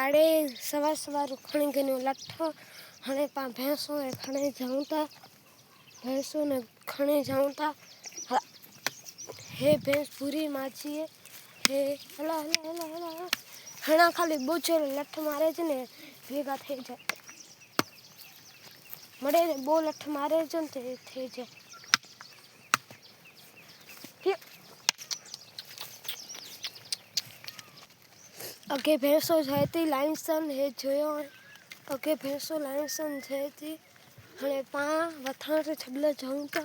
वाड़े सवार सवार खणी गयो लठ हणे पा भैंसों ने खणे जाऊं था भैंसों ने खणे जाऊं था हे भैंस पूरी माची है हे हला हला हला हला हणा खाली बोचो लठ मारे छे ने भेगा थई जाए मड़े ने बो लठ मारे छे ने थई जाए अगे भैंसो जाए थी लाइन सन हे जोयो अगे भैंसो लाइन सन जाए थी हणे पा वथाण से छबला जाऊं था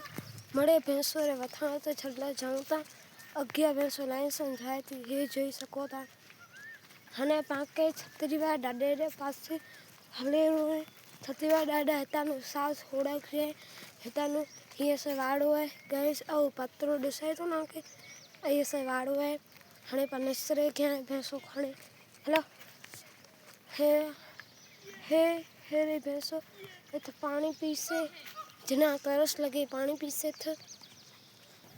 मड़े भैंसो रे वथाण से छबला जाऊं था अगे भैंसो लाइन सन जाए थी हे जोई सको था हणे पाके छतरीवा डाडे रे पासे हले है छतरीवा डाडा हेतानु सास होड़ा के हेतानु ये से वाड़ो है गैस औ पत्रो दिसाय तो ना के ये से वाड़ो है हणे पनसरे के भैंसो खणे हेलो हे हे हे रे भैंसो इत पानी पीसे जना तरस लगे पानी पीसे थ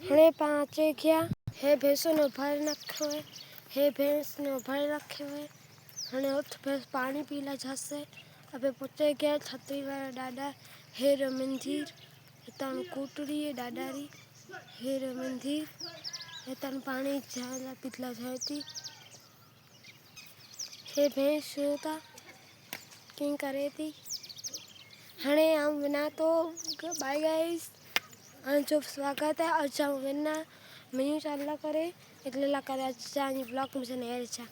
हणे पाचे क्या हे भैंसो ने भर रखो है हे भैंस ने भर रखे है हणे उठ भैंस पानी पीला जासे अबे पुचे गया छतरी वाला डाडा हेर मंदिर हेतान कूटड़ी है डाडारी हेर मंदिर हेतान पानी जाला पितला जाती हे भैंस होता किंग करे थी हणे हम बिना तो बाय गाइस जो स्वागत है अच्छा बिना मेन्यू चालला करे એટલે લા કરે આજે ચાની બ્લોગ માં છે ને એ છે